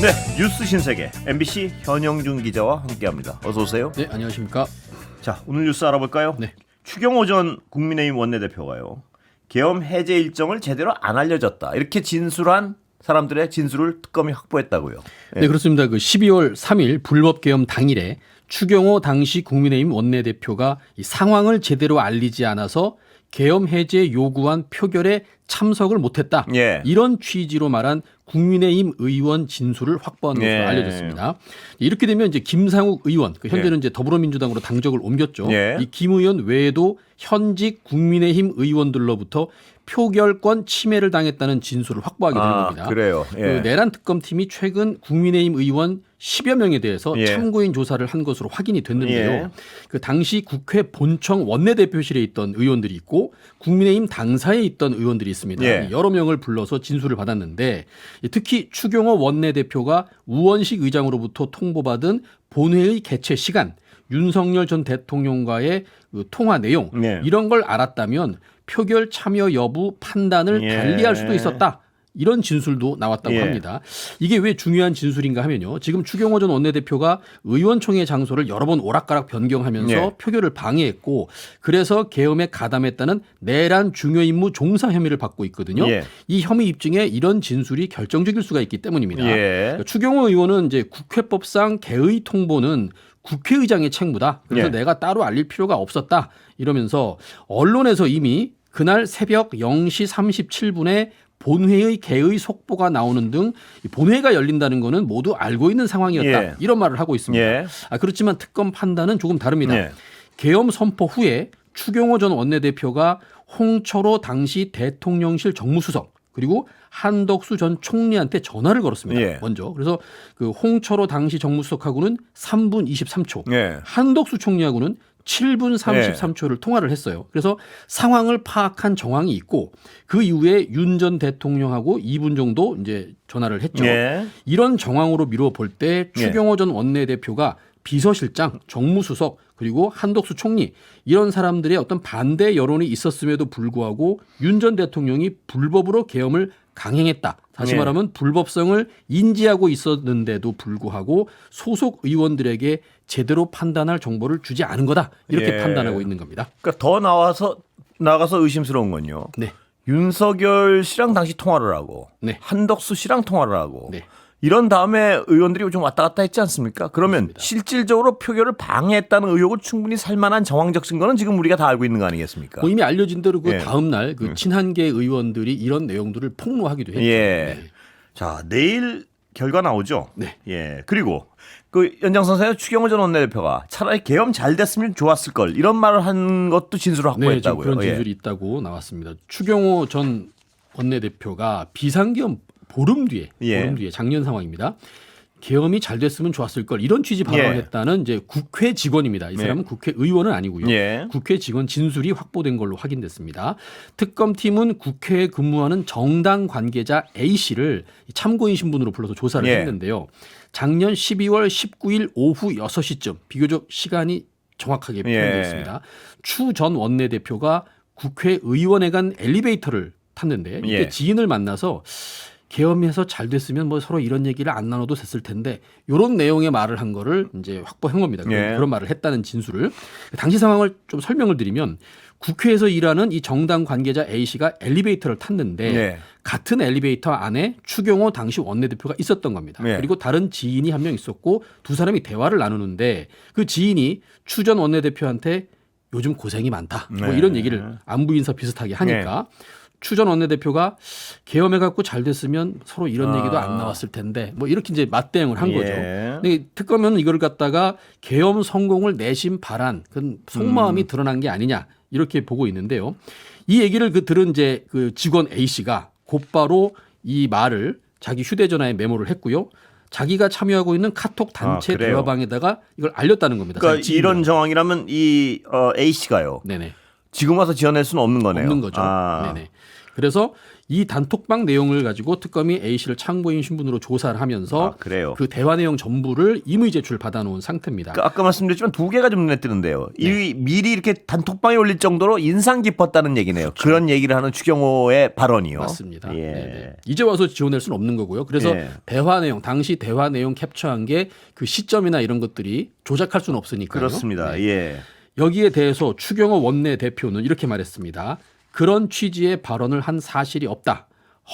네, 뉴스 신세계 MBC 현영준 기자와 함께합니다. 어서 오세요. 네, 안녕하십니까. 자, 오늘 뉴스 알아볼까요? 네. 추경호 전 국민의힘 원내대표가요, 계엄 해제 일정을 제대로 안 알려졌다, 이렇게 진술한 사람들의 진술을 특검이 확보했다고요. 네, 그렇습니다. 그 12월 3일 불법 계엄 당일에 추경호 당시 국민의힘 원내대표가 이 상황을 제대로 알리지 않아서 계엄 해제 요구한 표결에 참석을 못했다. 예. 이런 취지로 말한 국민의힘 의원 진술을 확보한 것으로 예. 알려졌습니다. 이렇게 되면 이제 김상욱 의원, 그 현재는 예. 이제 더불어민주당으로 당적을 옮겼죠. 예. 이 김 의원 외에도 현직 국민의힘 의원들로부터 표결권 침해를 당했다는 진술을 확보하게 된 겁니다. 그래요. 예. 그 내란 특검팀이 최근 국민의힘 의원 10여 명에 대해서 예. 참고인 조사를 한 것으로 확인이 됐는데요. 예. 그 당시 국회 본청 원내대표실에 있던 의원들이 있고 국민의힘 당사에 있던 의원들이 있습니다. 예. 여러 명을 불러서 진술을 받았는데 특히 추경호 원내대표가 우원식 의장으로부터 통보받은 본회의 개최 시간, 윤석열 전 대통령과의 그 통화 내용 예. 이런 걸 알았다면 표결 참여 여부 판단을 예. 달리할 수도 있었다. 이런 진술도 나왔다고 예. 합니다. 이게 왜 중요한 진술인가 하면요. 지금 추경호 전 원내대표가 의원총회 장소를 여러 번 오락가락 변경하면서 예. 표결을 방해했고 그래서 계엄에 가담했다는 내란 중요임무 종사 혐의를 받고 있거든요. 예. 이 혐의 입증에 이런 진술이 결정적일 수가 있기 때문입니다. 예. 그러니까 추경호 의원은 이제 국회법상 개의 통보는 국회의장의 책무다. 그래서 예. 내가 따로 알릴 필요가 없었다. 이러면서 언론에서 이미 그날 새벽 0시 37분에 본회의 개의 속보가 나오는 등 본회의가 열린다는 거는 모두 알고 있는 상황이었다. 예. 이런 말을 하고 있습니다. 예. 그렇지만 특검 판단은 조금 다릅니다. 예. 계엄 선포 후에 추경호 전 원내대표가 홍철호 당시 대통령실 정무수석 그리고 한덕수 전 총리한테 전화를 걸었습니다. 예. 먼저. 그래서 그 홍철호 당시 정무수석하고는 3분 23초, 예. 한덕수 총리하고는 7분 33초를 통화를 했어요. 그래서 상황을 파악한 정황이 있고 그 이후에 윤 전 대통령하고 2분 정도 이제 전화를 했죠. 예. 이런 정황으로 미루어 볼 때 추경호 전 원내대표가 비서실장, 정무수석 그리고 한덕수 총리 이런 사람들의 어떤 반대 여론이 있었음에도 불구하고 윤 전 대통령이 불법으로 계엄을 강행했다. 다시 네. 말하면 불법성을 인지하고 있었는데도 불구하고 소속 의원들에게 제대로 판단할 정보를 주지 않은 거다. 이렇게 예. 판단하고 있는 겁니다. 그러니까 더 나가서 의심스러운 건요. 네. 윤석열 씨랑 당시 통화를 하고 네. 한덕수 씨랑 통화를 하고 네. 이런 다음에 의원들이 좀 왔다 갔다 했지 않습니까? 그러면 그렇습니다. 실질적으로 표결을 방해했다는 의혹을 충분히 살만한 정황적 증거는 지금 우리가 다 알고 있는 거 아니겠습니까? 뭐 이미 알려진 대로 그 예. 다음 날 그 친한계 의원들이 이런 내용들을 폭로하기도 했죠. 예. 네. 자, 내일 결과 나오죠. 네. 예. 그리고 그 연장선상에 추경호 전 원내대표가 차라리 계엄 잘 됐으면 좋았을 걸 이런 말을 한 것도 진술을 네, 지금 확보했다고요. 그런 진술이 있다고 나왔습니다. 추경호 전 원내대표가 비상계엄 보름 뒤에 작년 상황입니다. 계엄이 잘 됐으면 좋았을 걸 이런 취지 발언을 예. 했다는 이제 국회 직원입니다. 이 사람은 국회의원은 아니고요. 예. 국회 직원 진술이 확보된 걸로 확인됐습니다. 특검팀은 국회에 근무하는 정당 관계자 A 씨를 참고인 신분으로 불러서 조사를 예. 했는데요. 작년 12월 19일 오후 6시쯤 비교적 시간이 정확하게 표현되어 있습니다. 추 전 원내대표가 국회의원에 간 엘리베이터를 탔는데 이때 예. 지인을 만나서 계엄해서 잘 됐으면 뭐 서로 이런 얘기를 안 나눠도 됐을 텐데 이런 내용의 말을 한 거를 이제 확보한 겁니다. 예. 그런 말을 했다는 진술을. 당시 상황을 좀 설명을 드리면 국회에서 일하는 이 정당 관계자 A 씨가 엘리베이터를 탔는데 예. 같은 엘리베이터 안에 추경호 당시 원내대표가 있었던 겁니다. 예. 그리고 다른 지인이 한 명 있었고 두 사람이 대화를 나누는데 그 지인이 추 전 원내대표한테 요즘 고생이 많다. 뭐 네. 이런 얘기를 안부 인사 비슷하게 하니까 추 전 원내대표가 계엄해갖고 잘 됐으면 서로 이런 얘기도 안 나왔을 텐데 뭐 이렇게 이제 맞대응을 한 거죠. 근데 특검은 이걸 갖다가 계엄 성공을 내심 바란 그 속마음이 드러난 게 아니냐 이렇게 보고 있는데요. 이 얘기를 들은 이제 그 직원 A 씨가 곧바로 이 말을 자기 휴대전화에 메모를 했고요. 자기가 참여하고 있는 카톡 단체 그래요? 대화방에다가 이걸 알렸다는 겁니다. 그러니까 자기 지인들. 이런 정황이라면 이 A 씨가요. 네네. 지금 와서 지어낼 수는 없는 거네요. 없는 거죠. 아. 네네. 그래서 이 단톡방 내용을 가지고 특검이 A 씨를 참고인 신분으로 조사를 하면서 그래요. 그 대화 내용 전부를 임의 제출 받아놓은 상태입니다. 아까 말씀드렸지만 두 개가 좀 눈에 띄는데요. 이 미리 이렇게 단톡방에 올릴 정도로 인상 깊었다는 얘기네요. 그렇죠. 그런 얘기를 하는 추경호의 발언이요. 맞습니다. 예. 네네. 이제 와서 지원할 수는 없는 거고요. 그래서 예. 대화 내용, 당시 대화 내용 캡처한 게 그 시점이나 이런 것들이 조작할 수는 없으니까요. 그렇습니다. 네. 예. 여기에 대해서 추경호 원내대표는 이렇게 말했습니다. 그런 취지의 발언을 한 사실이 없다.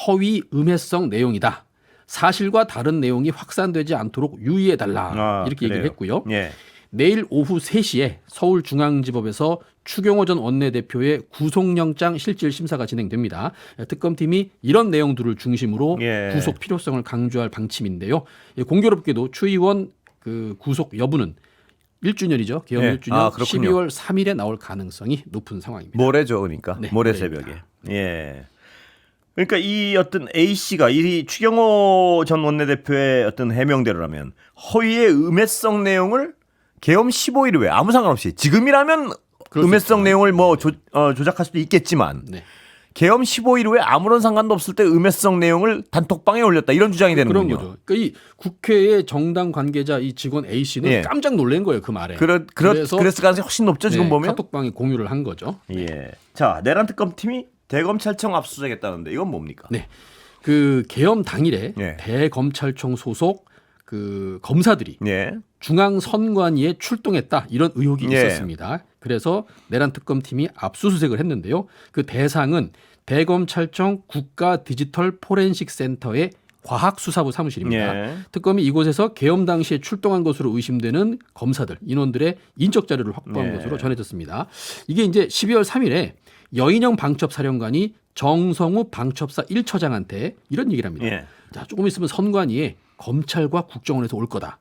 허위 음해성 내용이다. 사실과 다른 내용이 확산되지 않도록 유의해달라. 이렇게 그래요. 얘기를 했고요. 예. 내일 오후 3시에 서울중앙지법에서 추경호 전 원내대표의 구속영장 실질 심사가 진행됩니다. 특검팀이 이런 내용들을 중심으로 예. 구속 필요성을 강조할 방침인데요. 공교롭게도 추 의원 그 구속 여부는 1주년이죠. 개헌 예. 1주년 그렇군요. 12월 3일에 나올 가능성이 높은 상황입니다. 모레죠, 그러니까. 네, 모레 모레입니다. 새벽에. 예. 그러니까 이 어떤 A 씨가 이 추경호 전 원내대표의 어떤 해명대로라면 허위의 음해성 내용을 계엄 15일 후에 아무 상관없이 지금이라면 그럴 수 음해성 있죠. 내용을 뭐 조작할 수도 있겠지만 네. 계엄 15일 후에 아무런 상관도 없을 때 음해성 내용을 단톡방에 올렸다 이런 주장이 그런 되는군요. 거죠. 그러니까 이 국회의 정당 관계자 이 직원 A 씨는 예. 깜짝 놀란 거예요, 그 말에. 그랬을 가능성이 훨씬 높죠 지금 네, 보면. 카톡방에 공유를 한 거죠. 예. 자 내란 특검팀이 대검찰청 압수수색했다는데 이건 뭡니까? 네. 그 계엄 당일에 예. 대검찰청 소속 그 검사들이 예. 중앙선관위에 출동했다 이런 의혹이 예. 있었습니다. 그래서 내란 특검팀이 압수수색을 했는데요. 그 대상은 대검찰청 국가디지털 포렌식 센터의 과학수사부 사무실입니다. 예. 특검이 이곳에서 계엄 당시에 출동한 것으로 의심되는 검사들 인원들의 인적 자료를 확보한 예. 것으로 전해졌습니다. 이게 이제 12월 3일에 여인영 방첩사령관이 정성우 방첩사 1처장한테 이런 얘기를 합니다. 예. 자, 조금 있으면 선관위에 검찰과 국정원에서 올 거다.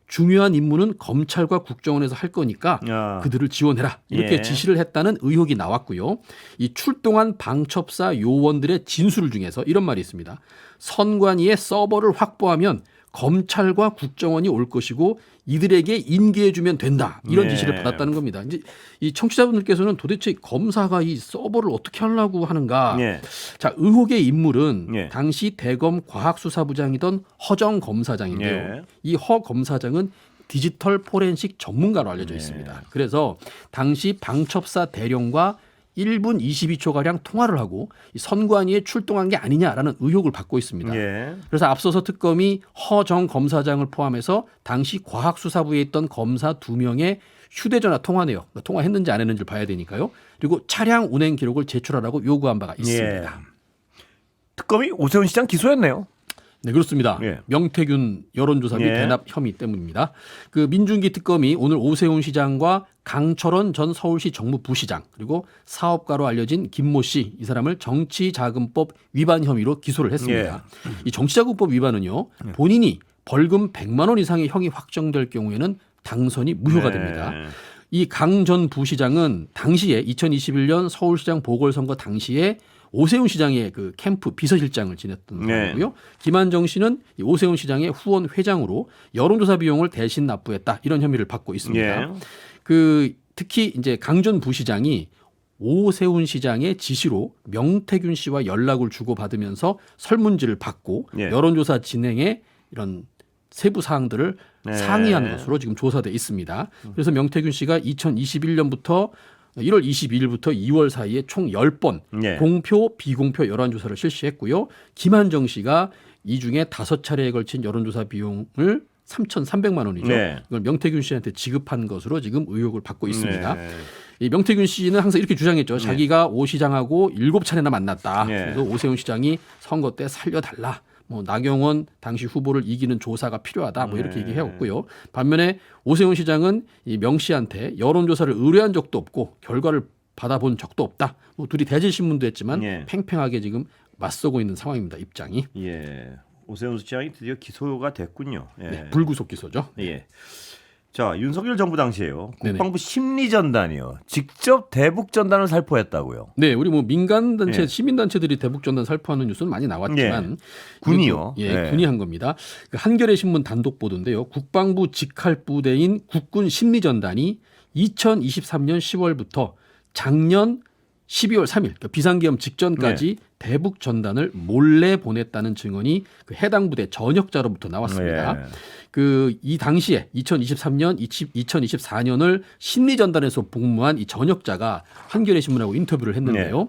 중요한 임무는 검찰과 국정원에서 할 거니까 야. 그들을 지원해라. 이렇게 예. 지시를 했다는 의혹이 나왔고요. 이 출동한 방첩사 요원들의 진술 중에서 이런 말이 있습니다. 선관위의 서버를 확보하면 검찰과 국정원이 올 것이고 이들에게 인계해주면 된다. 이런 네. 지시를 받았다는 겁니다. 이제 이 청취자분들께서는 도대체 검사가 이 서버를 어떻게 하려고 하는가? 예. 자, 의혹의 인물은 예. 당시 대검 과학수사부장이던 허정 검사장인데요. 예. 이 허 검사장은 디지털 포렌식 전문가로 알려져 있습니다. 그래서 당시 방첩사 대령과 1분 22초가량 통화를 하고 이 선관위에 출동한 게 아니냐라는 의혹을 받고 있습니다. 예. 그래서 앞서서 특검이 허정 검사장을 포함해서 당시 과학수사부에 있던 검사 2명의 휴대전화 통화 내역, 통화했는지 안 했는지를 봐야 되니까요. 그리고 차량 운행 기록을 제출하라고 요구한 바가 있습니다. 특검이 오세훈 시장 기소했네요. 네, 그렇습니다. 예. 명태균 여론조사비 예. 대납 혐의 때문입니다. 그 민중기 특검이 오늘 오세훈 시장과 강철원 전 서울시 정무부시장 그리고 사업가로 알려진 김모 씨 이 사람을 정치자금법 위반 혐의로 기소를 했습니다. 이 정치자금법 위반은요. 본인이 벌금 100만 원 이상의 형이 확정될 경우에는 당선이 무효가 됩니다. 이 강 전 부시장은 당시에 2021년 서울시장 보궐선거 당시에 오세훈 시장의 그 캠프 비서실장을 지냈던 사람이고요. 김한정 씨는 이 오세훈 시장의 후원 회장으로 여론조사 비용을 대신 납부했다 이런 혐의를 받고 있습니다. 예. 그 특히 이제 강 전 부시장이 오세훈 시장의 지시로 명태균 씨와 연락을 주고 받으면서 설문지를 받고 예. 여론조사 진행에 이런 세부 사항들을 네. 상의한 것으로 지금 조사돼 있습니다. 그래서 명태균 씨가 2021년부터 1월 22일부터 2월 사이에 총 10번 예. 공표, 비공표 여론조사를 실시했고요. 김한정 씨가 이 중에 5차례에 걸친 여론조사 비용을 3,300만 원이죠. 네. 이걸 명태균 씨한테 지급한 것으로 지금 의혹을 받고 있습니다. 네. 이 명태균 씨는 항상 이렇게 주장했죠. 자기가 오 시장하고 7차례나 만났다. 네. 그래서 오세훈 시장이 선거 때 살려달라. 뭐 나경원 당시 후보를 이기는 조사가 필요하다. 뭐 이렇게 얘기해왔고요. 반면에 오세훈 시장은 이 명 씨한테 여론조사를 의뢰한 적도 없고 결과를 받아본 적도 없다. 뭐 둘이 대질신문도 했지만 예. 팽팽하게 지금 맞서고 있는 상황입니다. 입장이. 예. 오세훈 시장이 드디어 기소가 됐군요. 예. 네, 불구속 기소죠. 예. 자, 윤석열 정부 당시에요. 네네. 국방부 심리전단이요. 직접 대북전단을 살포했다고요. 네, 우리 뭐 민간 단체, 예. 시민 단체들이 대북전단 살포하는 뉴스는 많이 나왔지만 군이요. 예, 예. 군이 한 겁니다. 그 한겨레 신문 단독 보도인데요. 국방부 직할 부대인 국군 심리전단이 2023년 10월부터 작년 12월 3일 그러니까 비상계엄 직전까지 대북 전단을 몰래 보냈다는 증언이 그 해당 부대 전역자로부터 나왔습니다. 그 이 당시에 2023년, 2024년을 심리전단에서 복무한 이 전역자가 한겨레 신문하고 인터뷰를 했는데요.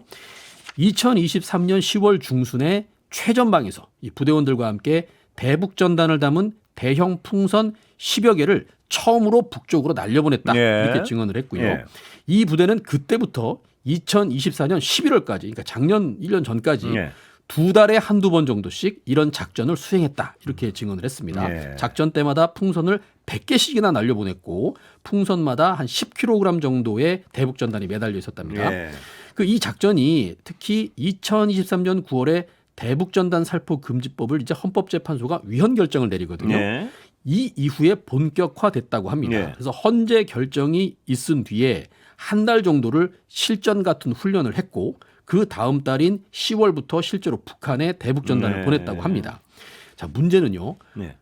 2023년 10월 중순에 최전방에서 이 부대원들과 함께 대북 전단을 담은 대형 풍선 10여 개를 처음으로 북쪽으로 날려보냈다 이렇게 증언을 했고요. 이 부대는 그때부터 2024년 11월까지 그러니까 작년 1년 전까지 두 달에 한두 번 정도씩 이런 작전을 수행했다 이렇게 증언을 했습니다. 작전 때마다 풍선을 100개씩이나 날려보냈고 풍선마다 한 10kg 정도의 대북 전단이 매달려 있었답니다. 그 이 작전이 특히 2023년 9월에 대북 전단 살포 금지법을 이제 헌법재판소가 위헌 결정을 내리거든요. 이 이후에 본격화됐다고 합니다. 그래서 헌재 결정이 있은 뒤에 한 달 정도를 실전 같은 훈련을 했고 그 다음 달인 10월부터 실제로 북한에 대북 전단을 보냈다고 합니다. 자, 문제는요.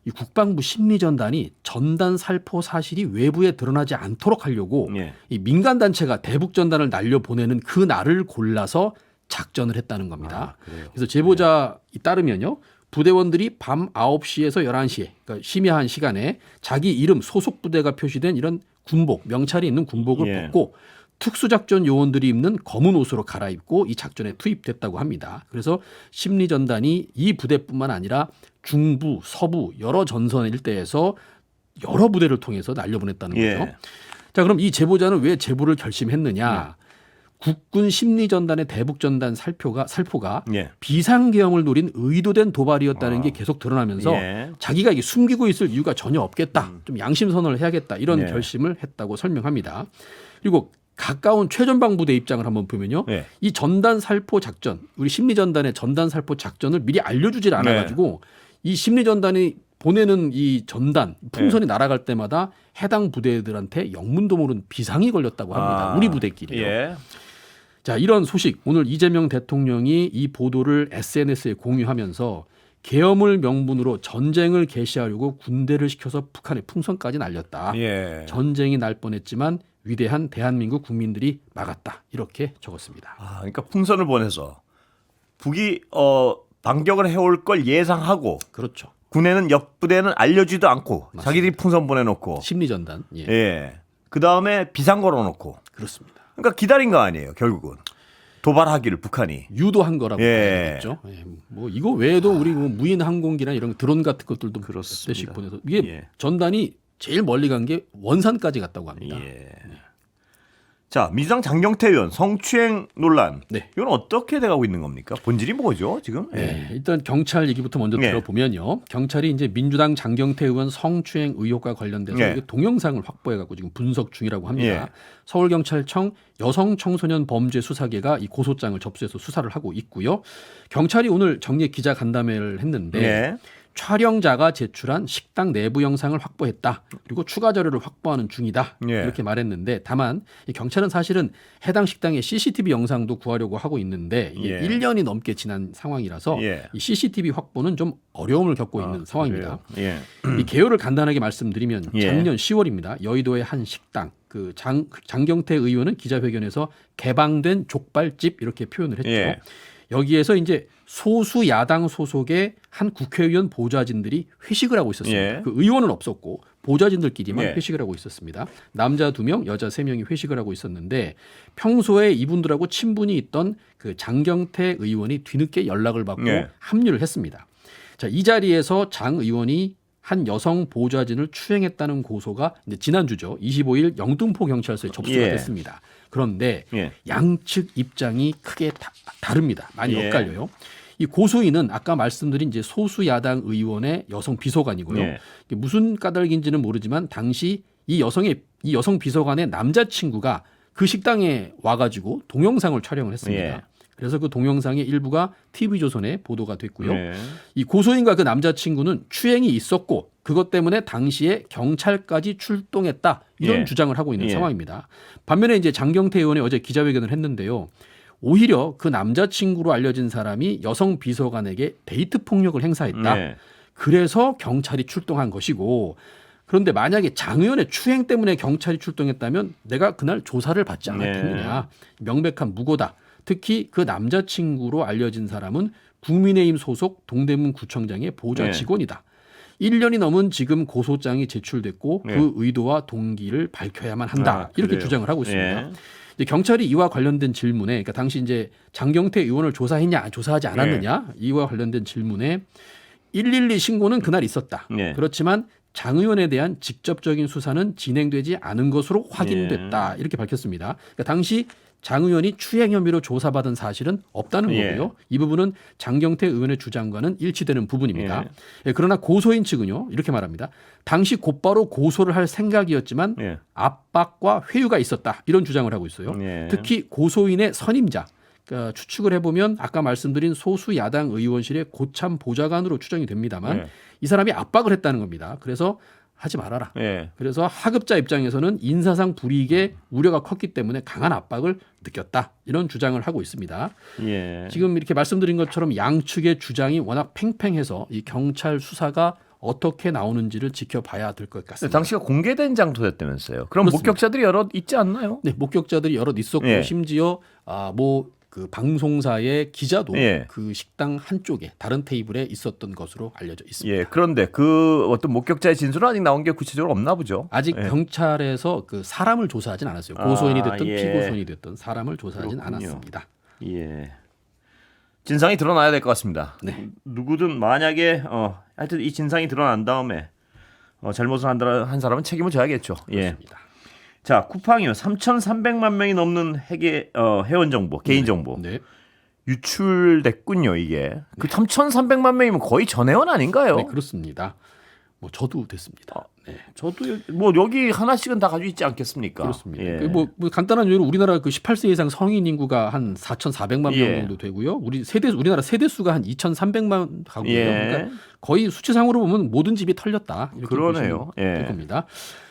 이 국방부 심리전단이 전단 살포 사실이 외부에 드러나지 않도록 하려고 이 민간 단체가 대북 전단을 날려 보내는 그 날을 골라서 작전을 했다는 겁니다. 그래서 제보자에 따르면요. 부대원들이 밤 9시에서 11시에 그러니까 심야한 시간에 자기 이름 소속 부대가 표시된 이런 군복, 명찰이 있는 군복을 벗고 특수작전 요원들이 입는 검은 옷으로 갈아입고 이 작전에 투입됐다고 합니다. 그래서 심리전단이 이 부대뿐만 아니라 중부, 서부 여러 전선 일대에서 여러 부대를 통해서 날려보냈다는 거죠. 자, 그럼 이 제보자는 왜 제보를 결심했느냐? 국군 심리전단의 대북전단 살포가 비상계엄을 노린 의도된 도발이었다는 게 계속 드러나면서 자기가 이게 숨기고 있을 이유가 전혀 없겠다. 좀 양심선언을 해야겠다. 이런 결심을 했다고 설명합니다. 그리고 가까운 최전방 부대 입장을 한번 보면요. 이 전단 살포 작전, 우리 심리전단의 전단 살포 작전을 미리 알려주질 않아가지고 이 심리전단이 보내는 이 전단, 풍선이 날아갈 때마다 해당 부대들한테 영문도 모르는 비상이 걸렸다고 합니다. 우리 부대끼리요. 자, 이런 소식 오늘 이재명 대통령이 이 보도를 SNS에 공유하면서 계엄을 명분으로 전쟁을 개시하려고 군대를 시켜서 북한에 풍선까지 날렸다. 전쟁이 날 뻔했지만 위대한 대한민국 국민들이 막았다. 이렇게 적었습니다. 그러니까 풍선을 보내서 북이 반격을 해올 걸 예상하고 그렇죠. 군에는 옆 부대는 알려주지도 않고 맞습니다. 자기들이 풍선 보내놓고 심리전단. 그 다음에 비상 걸어놓고 그렇습니다. 그러니까 기다린 거 아니에요. 결국은 도발하기를 북한이 유도한 거라고 봐야겠죠. 뭐 이거 외에도 우리 뭐 무인 항공기나 이런 드론 같은 것들도 몇 대씩 보내서 이게 전단이 제일 멀리 간 게 원산까지 갔다고 합니다. 자, 민주당 장경태 의원 성추행 논란. 이건 어떻게 돼가고 있는 겁니까? 본질이 뭐죠 지금? 일단 경찰 얘기부터 먼저 들어보면요. 경찰이 이제 민주당 장경태 의원 성추행 의혹과 관련돼서 동영상을 확보해갖고 지금 분석 중이라고 합니다. 서울경찰청 여성청소년 범죄 수사계가 이 고소장을 접수해서 수사를 하고 있고요. 경찰이 오늘 정례 기자 간담회를 했는데 촬영자가 제출한 식당 내부 영상을 확보했다. 그리고 추가 자료를 확보하는 중이다. 이렇게 말했는데 다만 이 경찰은 사실은 해당 식당의 CCTV 영상도 구하려고 하고 있는데 이게 1년이 넘게 지난 상황이라서 이 CCTV 확보는 좀 어려움을 겪고 있는 상황입니다. 이 개요를 간단하게 말씀드리면 작년 10월입니다. 여의도의 한 식당 그 장경태 의원은 기자회견에서 개방된 족발집 이렇게 표현을 했죠. 여기에서 이제 소수 야당 소속의 한 국회의원 보좌진들이 회식을 하고 있었습니다. 그 의원은 없었고 보좌진들끼리만 회식을 하고 있었습니다. 남자 2명, 여자 3명이 회식을 하고 있었는데 평소에 이분들하고 친분이 있던 그 장경태 의원이 뒤늦게 연락을 받고 합류를 했습니다. 자, 이 자리에서 장 의원이 한 여성 보좌진을 추행했다는 고소가 이제 지난주죠. 25일 영등포 경찰서에 접수가 됐습니다. 그런데 양측 입장이 크게 다릅니다. 많이 엇갈려요. 이 고소인은 아까 말씀드린 이제 소수 야당 의원의 여성 비서관이고요. 무슨 까닭인지는 모르지만 당시 이 여성 비서관의 남자친구가 그 식당에 와가지고 동영상을 촬영을 했습니다. 그래서 그 동영상의 일부가 TV조선에 보도가 됐고요. 이 고소인과 그 남자친구는 추행이 있었고 그것 때문에 당시에 경찰까지 출동했다. 이런 주장을 하고 있는 상황입니다. 반면에 이제 장경태 의원이 어제 기자회견을 했는데요. 오히려 그 남자친구로 알려진 사람이 여성 비서관에게 데이트 폭력을 행사했다. 그래서 경찰이 출동한 것이고 그런데 만약에 장 의원의 추행 때문에 경찰이 출동했다면 내가 그날 조사를 받지 않았겠느냐. 명백한 무고다. 특히 그 남자친구로 알려진 사람은 국민의힘 소속 동대문 구청장의 보좌 네. 직원이다. 1년이 넘은 지금 고소장이 제출됐고 네. 그 의도와 동기를 밝혀야만 한다. 이렇게 그래요. 주장을 하고 있습니다. 예. 이제 경찰이 이와 관련된 질문에, 그러니까 당시 이제 장경태 의원을 조사했냐, 조사하지 않았느냐, 이와 관련된 질문에 112 신고는 그날 있었다. 예. 그렇지만 장 의원에 대한 직접적인 수사는 진행되지 않은 것으로 확인됐다. 이렇게 밝혔습니다. 그러니까 당시 장 의원이 추행 혐의로 조사받은 사실은 없다는 예. 거고요. 이 부분은 장경태 의원의 주장과는 일치되는 부분입니다. 예, 그러나 고소인 측은요, 이렇게 말합니다. 당시 곧바로 고소를 할 생각이었지만 예. 압박과 회유가 있었다. 이런 주장을 하고 있어요. 예. 특히 고소인의 선임자, 그러니까 추측을 해보면 아까 말씀드린 소수 야당 의원실의 고참 보좌관으로 추정이 됩니다만 예. 이 사람이 압박을 했다는 겁니다. 그래서 하지 말아라. 예. 그래서 하급자 입장에서는 인사상 불이익의 우려가 컸기 때문에 강한 압박을 느꼈다. 이런 주장을 하고 있습니다. 예. 지금 이렇게 말씀드린 것처럼 양측의 주장이 워낙 팽팽해서 이 경찰 수사가 어떻게 나오는지를 지켜봐야 될 것 같습니다. 당시가 공개된 장소였다면서요. 그럼 그렇습니다. 목격자들이 여럿 있지 않나요? 네, 목격자들이 여럿 있었고 예. 심지어 그 방송사의 기자도 예. 그 식당 한쪽에 다른 테이블에 있었던 것으로 알려져 있습니다. 예. 그런데 그 어떤 목격자의 진술은 아직 나온 게 구체적으로 없나 보죠. 아직 예. 경찰에서 그 사람을 조사하진 않았어요. 고소인이 됐든 예. 피고소인이 됐든 사람을 조사하진 그렇군요. 않았습니다. 예. 진상이 드러나야 될 것 같습니다. 네. 누구든 만약에 하여튼 이 진상이 드러난 다음에 잘못을 한 사람은 책임을 져야겠죠. 예. 그렇습니다. 자, 쿠팡이요. 3,300만 명이 넘는 회원 정보, 개인 정보 네. 유출됐군요, 이게. 그 3,300만 명이면 거의 전회원 아닌가요? 네, 그렇습니다. 뭐 저도 됐습니다. 네. 저도 뭐 여기 하나씩은 다 가지고 있지 않겠습니까? 그렇습니다. 예. 뭐 간단한 예로 우리나라 그 18세 이상 성인 인구가 한 4,400만 명 예. 정도 되고요. 우리나라 세대 수가 한 2,300만 가구예요. 예. 그러니까 거의 수치상으로 보면 모든 집이 털렸다. 이렇게 그러네요. 보시면 될 예. 겁니다.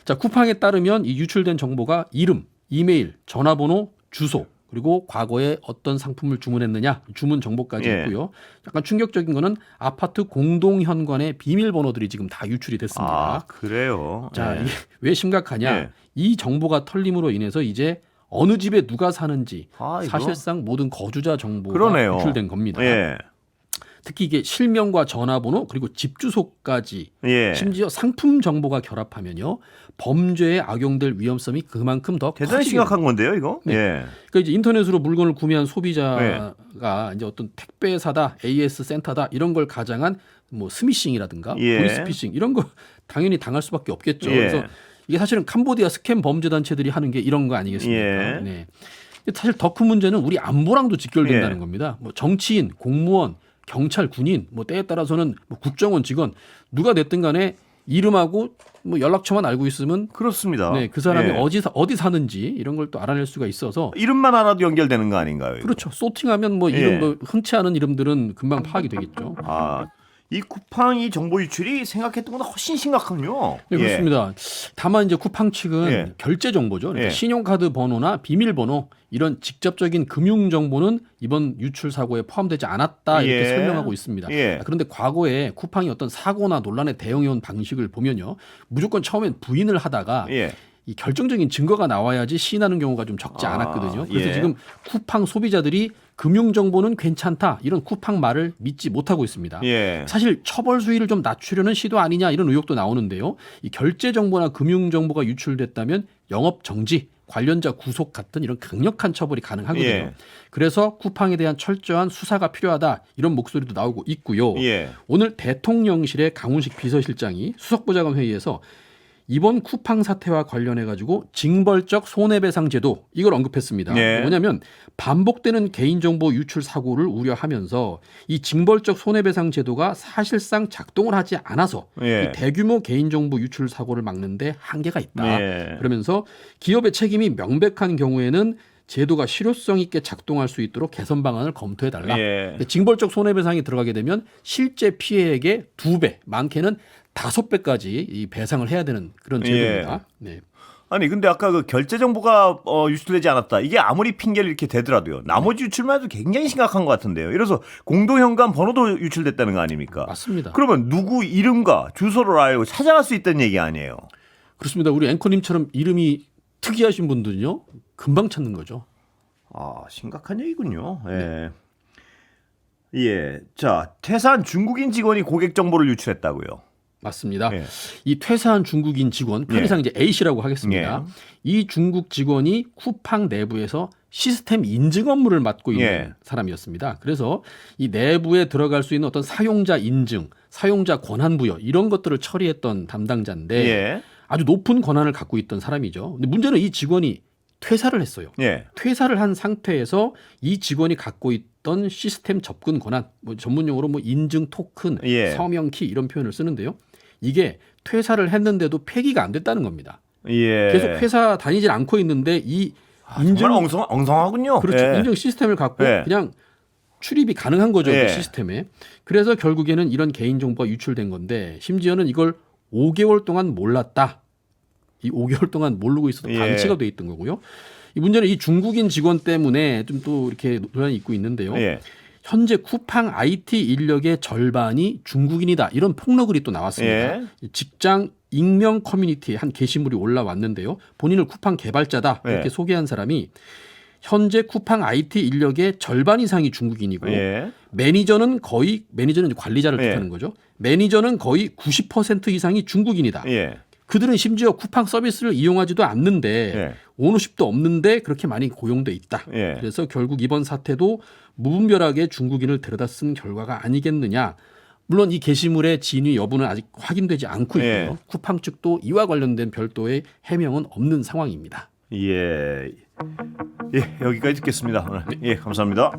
자, 쿠팡에 따르면 이 유출된 정보가 이름, 이메일, 전화번호, 주소, 그리고 과거에 어떤 상품을 주문했느냐 주문 정보까지 예. 있고요. 약간 충격적인 거는 아파트 공동 현관의 비밀번호들이 지금 다 유출이 됐습니다. 아, 그래요. 자, 예. 이게 왜 심각하냐? 예. 이 정보가 털림으로 인해서 이제 어느 집에 누가 사는지 아, 이거? 사실상 모든 거주자 정보가 그러네요. 유출된 겁니다. 예. 특히 이게 실명과 전화번호 그리고 집 주소까지 예. 심지어 상품 정보가 결합하면요 범죄에 악용될 위험성이 그만큼 더 대단히 커지게 심각한 건데요, 이거. 네. 예. 그러니까 이제 인터넷으로 물건을 구매한 소비자가 이제 어떤 택배사다, AS 센터다 이런 걸 가장한 뭐 스미싱이라든가 예. 보이스피싱 이런 거 당연히 당할 수밖에 없겠죠. 예. 그래서 이게 사실은 캄보디아 스캠 범죄 단체들이 하는 게 이런 거 아니겠습니까? 예. 네. 근데 사실 더 큰 문제는 우리 안보랑도 직결된다는 예. 겁니다. 뭐 정치인, 공무원, 경찰, 군인, 뭐 때에 따라서는 뭐 국정원 직원 누가 됐든 간에 이름하고 뭐 연락처만 알고 있으면 그렇습니다. 네, 그 사람이 예. 어디 사는지 이런 걸 또 알아낼 수가 있어서 이름만 알아도 연결되는 거 아닌가요? 이거? 그렇죠. 소팅하면 뭐 이름 예. 뭐 흔치 않은 이름들은 금방 파악이 되겠죠. 아, 이 쿠팡이 정보 유출이 생각했던 것보다 훨씬 심각하군요. 네, 그렇습니다. 다만 이제 쿠팡 측은 예. 결제 정보죠. 그러니까 예. 신용카드 번호나 비밀번호 이런 직접적인 금융 정보는 이번 유출 사고에 포함되지 않았다 이렇게 예. 설명하고 있습니다. 예. 그런데 과거에 쿠팡이 어떤 사고나 논란에 대응해온 방식을 보면요, 무조건 처음엔 부인을 하다가 예. 이 결정적인 증거가 나와야지 시인하는 경우가 좀 적지 아, 않았거든요. 그래서 예. 지금 쿠팡 소비자들이 금융 정보는 괜찮다 이런 쿠팡 말을 믿지 못하고 있습니다. 예. 사실 처벌 수위를 좀 낮추려는 시도 아니냐 이런 의혹도 나오는데요. 이 결제 정보나 금융 정보가 유출됐다면 영업 정지, 관련자 구속 같은 이런 강력한 처벌이 가능하거든요. 예. 그래서 쿠팡에 대한 철저한 수사가 필요하다 이런 목소리도 나오고 있고요. 예. 오늘 대통령실의 강훈식 비서실장이 수석보좌관 회의에서 이번 쿠팡 사태와 관련해 가지고 징벌적 손해배상 제도 이걸 언급했습니다. 네. 뭐냐면 반복되는 개인정보 유출 사고를 우려하면서 이 징벌적 손해배상 제도가 사실상 작동을 하지 않아서 예. 이 대규모 개인정보 유출 사고를 막는데 한계가 있다. 예. 그러면서 기업의 책임이 명백한 경우에는 제도가 실효성 있게 작동할 수 있도록 개선 방안을 검토해달라. 예. 징벌적 손해배상이 들어가게 되면 실제 피해액의 2배, 많게는 5배까지 이 배상을 해야 되는 그런 제도입니다. 네. 아니 근데 아까 그 결제 정보가 유출되지 않았다. 이게 아무리 핑계를 이렇게 대더라도요. 나머지 유출만 해도 굉장히 심각한 것 같은데요. 이래서 공동현관 번호도 유출됐다는 거 아닙니까? 맞습니다. 그러면 누구 이름과 주소를 알고 찾아갈 수 있다는 얘기 아니에요. 그렇습니다. 우리 앵커님처럼 이름이 특이하신 분들은요, 금방 찾는 거죠. 아, 심각한 얘기군요. 예. 예. 자, 퇴사한 중국인 직원이 고객 정보를 유출했다고요. 맞습니다. 예. 이 퇴사한 중국인 직원, 편의상 이제 A 씨라고 하겠습니다. 예. 이 중국 직원이 쿠팡 내부에서 시스템 인증 업무를 맡고 있는 예. 사람이었습니다. 그래서 이 내부에 들어갈 수 있는 어떤 사용자 인증, 사용자 권한 부여 이런 것들을 처리했던 담당자인데 예. 아주 높은 권한을 갖고 있던 사람이죠. 근데 문제는 이 직원이 퇴사를 했어요. 예. 퇴사를 한 상태에서 이 직원이 갖고 있던 시스템 접근 권한, 뭐 전문 용어로 뭐 인증 토큰, 예. 서명키 이런 표현을 쓰는데요. 이게 퇴사를 했는데도 폐기가 안 됐다는 겁니다. 예. 계속 회사 다니질 않고 있는데 이 인증 정말 엉성하군요. 그렇죠. 예. 인증 시스템을 갖고 예. 그냥 출입이 가능한 거죠. 예. 그 시스템에. 그래서 결국에는 이런 개인 정보가 유출된 건데 심지어는 이걸 5개월 동안 몰랐다. 이 5개월 동안 모르고 있어도 예. 방치가 돼 있던 거고요. 이 문제는 이 중국인 직원 때문에 좀 또 이렇게 논란이 있고 있는데요. 예. 현재 쿠팡 IT 인력의 절반이 중국인이다. 이런 폭로글이 또 나왔습니다. 예. 직장 익명 커뮤니티에 한 게시물이 올라왔는데요. 본인을 쿠팡 개발자다 이렇게 예. 소개한 사람이 현재 쿠팡 IT 인력의 절반 이상이 중국인이고 예. 매니저는 이제 관리자를 예. 뜻하는 거죠. 매니저는 거의 90% 이상이 중국인이다. 예. 그들은 심지어 쿠팡 서비스를 이용하지도 않는데 예. 오너십도 없는데 그렇게 많이 고용돼 있다. 예. 그래서 결국 이번 사태도 무분별하게 중국인을 데려다 쓴 결과가 아니겠느냐. 물론 이 게시물의 진위 여부는 아직 확인되지 않고 있고요. 예. 쿠팡 측도 이와 관련된 별도의 해명은 없는 상황입니다. 예. 예, 여기까지 듣겠습니다. 오늘. 예, 감사합니다.